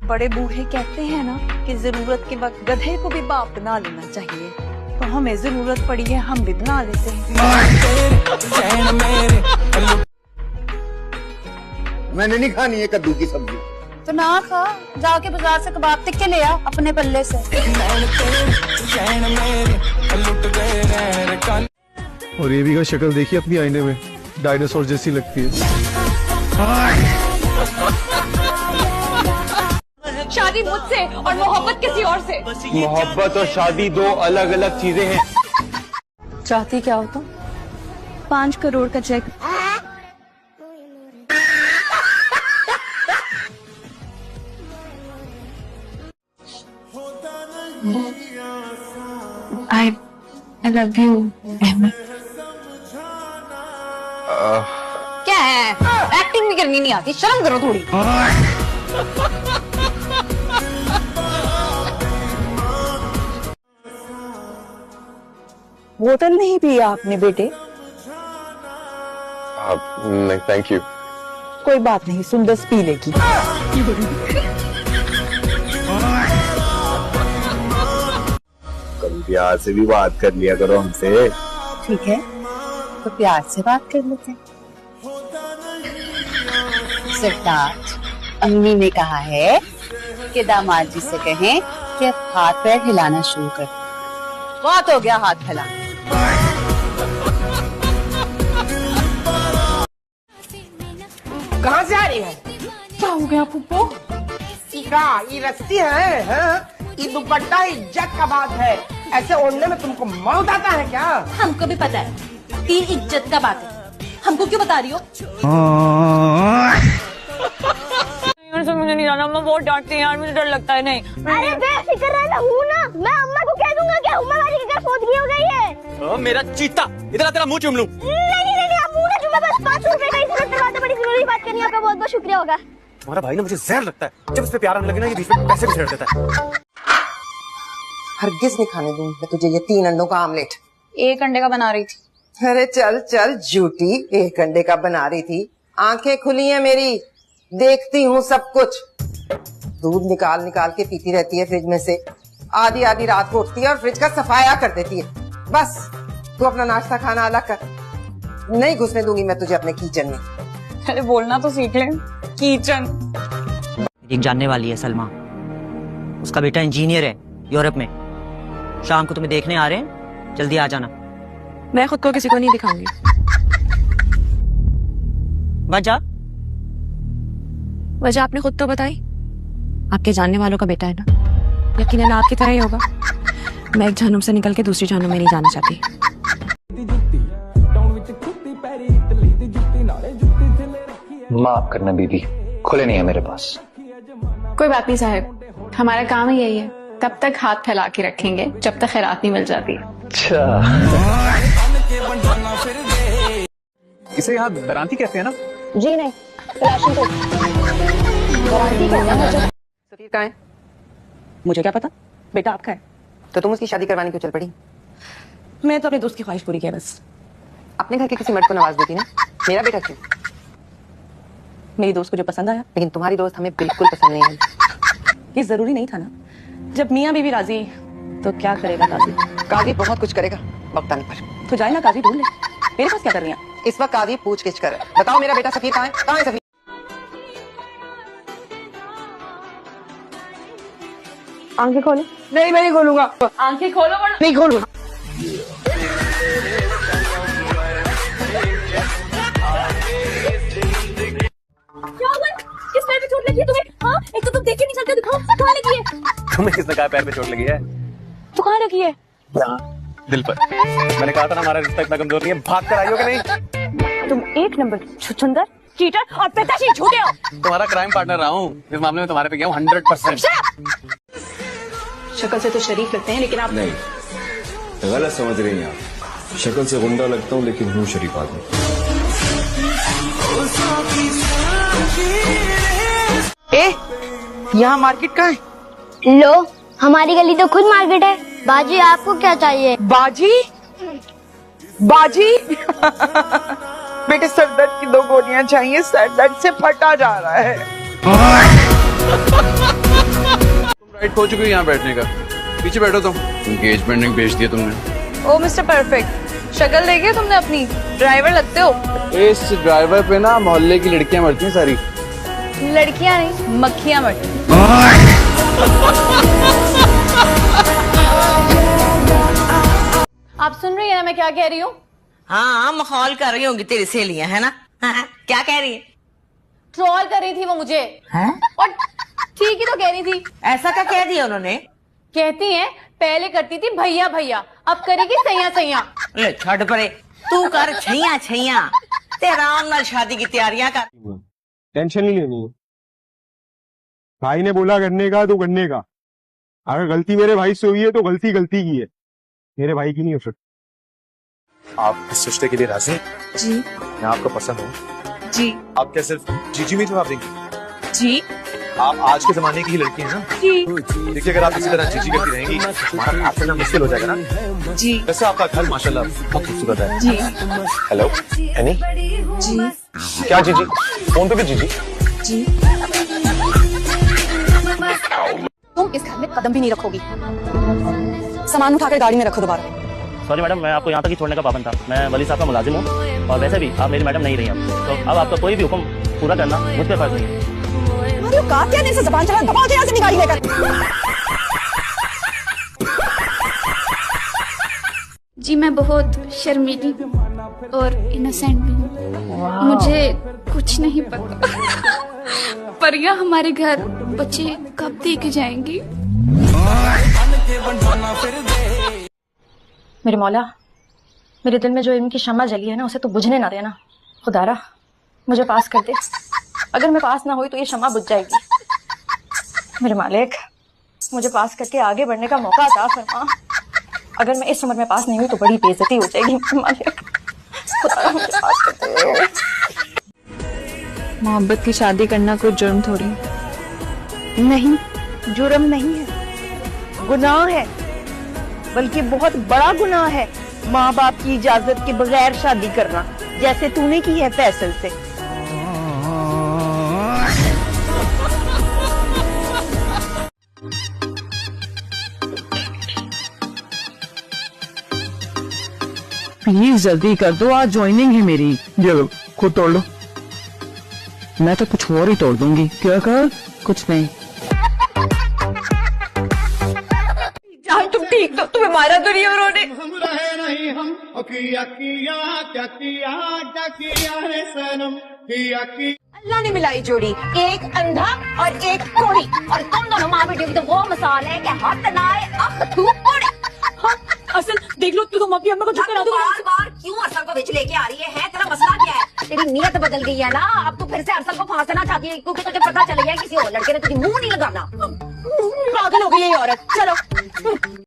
बड़े बूढ़े कहते हैं ना कि जरूरत के वक्त गधे को भी बाप बना लेना चाहिए, तो हमें जरूरत पड़ी है हम भी बना लेते हैं। मैंने नहीं खानी है कद्दू की सब्जी। तो ना खा, जाके बाजार से कबाब टिक्के ले आ अपने पल्ले से। और ये भी का शक्ल देखिए अपनी आईने में, डायनासोर जैसी लगती है। शादी मुझसे और मोहब्बत किसी और से। मोहब्बत और शादी दो अलग अलग चीजें हैं। चाहती क्या हो तुम? 5 करोड़ का cheque. I love you, Ahmad. क्या है? एक्टिंग भी करनी नहीं आती, शर्म करो थोड़ी। बोतल नहीं पिया आपने बेटे? नहीं थैंक यू। कोई बात नहीं, सुंदर पी लेगी। कभी प्यार से भी बात कर लिया करो हमसे। ठीक है, तो प्यार से बात कर लेते हैं। सिद्धार्थ, अम्मी ने कहा है कि दामाद जी से कहें कि हाथ पैर हिलाना शुरू कर। बहुत हो गया हाथ हिलाना। कहाँ से आ रही है? क्या हो गया पुप्पो? ये रस्सी है? ये दुपट्टा इज्जत का बात है। ऐसे ओढ़ने में तुमको मौत आता है क्या? हमको भी पता है, तीन इज्जत का बात है। हमको क्यों बता रही हो? मुझे नहीं जाना, अम्मा बहुत डांटती है यार, मुझे डर लगता है। नहीं अरे बेफिक्र रहना, हूँ ना मैं। अम्मा को कह दूंगा कि उम्मा वाली की घर फोदगी हो गई है। मेरा चीता, इधर तेरा मुंह चूम लूं। नहीं अब मुंह ना चूमे, बस 500 रुपए का इस दरवाजे बड़ी जरूरी बात करनी है। आपका बहुत बहुत शुक्रिया होगा। तुम्हारा भाई ना मुझे जहर लगता है, जब उस पे प्यार आने लगे ना ये बीच में पैसे भी छेड़ देता है। हरगिज नहीं खाने दूंगी मैं तुझे ये 3 अंडों का आमलेट। 1 अंडे का बना रही थी। अरे चल चल झूठी, 1 अंडे का बना रही थी। आंखें खुली हैं मेरी, देखती हूँ सब कुछ। दूध निकाल निकाल के पीती रहती है फ्रिज में से। आधी आधी रात को उठती है और फ्रिज का सफाया कर देती है। बस तू अपना नाश्ता खाना अलग कर। नहीं घुसने दूंगी मैं तुझे अपने किचन में। अरे बोलना तो सीख ले। किचन। एक जानने वाली है सलमा, उसका बेटा इंजीनियर है यूरोप में। शाम को तुम्हें देखने आ रहे हैं, जल्दी आ जाना। मैं खुद को किसी को नहीं दिखाऊंगी। वजह आपने खुद तो बताई। आपके जानने वालों का बेटा है ना, यकीनन आपकी तरह ही होगा। मैं एक जहन्नुम से निकल के दूसरी जहन्नुम में नहीं जाना चाहती। माफ करना बीबी, खुले नहीं है मेरे पास। कोई बात नहीं साहब, हमारा काम ही यही है। तब तक हाथ फैला के रखेंगे जब तक खैरात नहीं मिल जाती। अच्छा, इसे यहाँ दरांती कहते हैं ना? जी नहीं, राशन को सफीर कहाँ है? मुझे क्या पता, बेटा आपका है। तो तुम उसकी शादी करवाने क्यों चल पड़ी? मैं तो अपने दोस्त की ख्वाहिश पूरी की बस। अपने घर के किसी मर्द को नवाज देती ना। मेरा बेटा क्यों? मेरी दोस्त को जो पसंद आया। लेकिन तुम्हारी दोस्त हमें बिल्कुल पसंद नहीं आई। ये जरूरी नहीं था ना। जब मियाँ बीवी राजी तो क्या करेगा काजी? काजी बहुत कुछ करेगा वक्त आने पर। तो जाए ना काजी ढूंढ ले। मेरे पास क्या कर रही है? इस वक्त काजी पूछगिछ कर। बताओ मेरा बेटा सफीर कहाँ है? कहाँ है सफीर? आंखें खोलो। नहीं मैं नहीं खोलूंगा। आंखें खोलो वरना नहीं खोलूंगा। क्या हुआ? किस पैर पे चोट लगी है तुम्हें? हाँ, एक तो तुम देख के नहीं चलते, दिखाओ कहाँ लगी है? तुम्हें किसने कहा पैर पे चोट लगी है? तो कहाँ लगी है? दिल पर। मैंने कहा था ना हमारा रिश्ता इतना कमजोर नहीं है। भाग कर आई हो कि नहीं? तुम 1 नंबर छुछुंदर, चीटर और पिताश्री झूठे हो। तुम्हारा क्राइम पार्टनर रहा हूँ, इस मामले में तुम्हारे पे गया हूँ 100%। शक्ल से तो शरीफ लगते हैं, लेकिन आप नहीं, गलत समझ रही हैं आप। शक्ल से गुंडा लगता हूँ लेकिन हूँ शरीफ आदमी। यहाँ मार्केट कहाँ है? लो, हमारी गली तो खुद मार्केट है। बाजी आपको क्या चाहिए? बाजी? बाजी? बेटे सर दर्द की 2 गोलियां चाहिए, सर दर्द से फटा जा रहा है। राइट हो चुकी है यहाँ बैठने का, पीछे बैठो तुम। एंगेजमेंट रिंग भेज दिया तुमने। ओ मिस्टर परफेक्ट, शक्ल देखी तुमने अपनी? ड्राइवर लगते हो। इस ड्राइवर पे ना मोहल्ले की लड़कियां मरती हैं सारी। लड़कियां नहीं, मक्खियां मरती। आप सुन रही है ना मैं क्या कह रही हूँ? हाँ, माहौल कर रही होंगी तेरी सहेलियां, है ना? हाँ, क्या कह रही है? ट्रोल कर रही थी वो मुझे। हैं? और ठीक ही तो कह रही थी। ऐसा क्या कह दिया उन्होंने? कहती हैं पहले करती थी भैया भैया, अब करेगी सैया सैया। ले छड़ परे, तू कर छैया छैया, ते आराम नाल शादी की तैयारियां कर। टेंशन नहीं लेनी है। भाई ने बोला करने का तो करने का। अगर गलती मेरे भाई से हुई है तो गलती गलती की है, मेरे भाई की नहीं हो सकती। आप इस रिश्ते के लिए राजी हैं? जी मैं आपको पसंद हूँ। जी आप क्या सिर्फ जीजी में जवाब देंगे? जी आप आज के जमाने की ही लड़की हैं ना? जी देखिए, अगर आप इसी तरह जीजी करती रहेंगी हमारा आपसे ना मुश्किल हो जाएगा ना। जी वैसे आपका घर माशाल्लाह बहुत खूबसूरत है। जी हेलो एनी। जी क्या जीजी? फोन पे भी जीजी? जी। तुम इस घर में कदम भी नहीं रखोगी। सामान उठाकर गाड़ी में रखो दोबारा। सॉरी मैडम, मैं आपको यहाँ तक ही छोड़ने का पाबंद था। मैं वली साहब का मुलाजिम हूँ और वैसे भी आप मेरी मैडम नहीं रही अब, तो अब आपका कोई भी हुक्म पूरा करना मुझ पे फर्ज नहीं है। तुम्हारी औकात क्या है से ज़बान चला? दबा दे यहाँ से निकाली लेकर। जी मैं बहुत शर्मीली हूँ और इनोसेंट भी हूँ, मुझे कुछ नहीं पता। पर यहाँ हमारे घर बच्चे कब दे के जाएंगी? मेरे मौला, मेरे दिल में जो इनकी शम्मा जली है ना, उसे तो बुझने ना देना। खुदारा मुझे पास कर दे, अगर मैं पास ना हुई तो ये शम्मा बुझ जाएगी। मेरे मालिक, मुझे पास करके आगे बढ़ने का मौका अता फरमा। अगर मैं इस उम्र में पास नहीं हुई तो बड़ी बेइज्जती हो जाएगी। मालिक खुदारा मुझे पास कर दे। मोहब्बत की शादी करना कोई जुर्म थोड़ी नहीं, जुर्म नहीं है, गुनाह है, बल्कि बहुत बड़ा गुनाह है माँ बाप की इजाजत के बगैर शादी करना, जैसे तूने की है फैसल से। प्लीज जल्दी कर दो, आज ज्वाइनिंग है मेरी। ये लो, खुद तोड़ लो। मैं तो कुछ और ही तोड़ दूंगी। क्या कहा? कुछ नहीं। जान तुम ठीक तो, तुम्हें मारा तो नहीं उन्होंने? अल्लाह ने मिलाई जोड़ी, एक अंधा और एक कोड़ी, और तुम दोनों माँ बेटी तो वो मिसाल है कि हाथ ना आए अब तू पड़े। असल देख लो, तुम अपनी अम्मा को झुका दो। बार बार क्यों अरसल को बीच लेके आ रही है? तेरा मसला क्या है? तेरी नीयत बदल गई है ना, अब तू फिर से अरसल को फांसना चाहती है क्योंकि तुझे पता चल गया किसी और लड़के ने तुझे मुंह नहीं लगाना। पागल हो गई ये औरत। चलो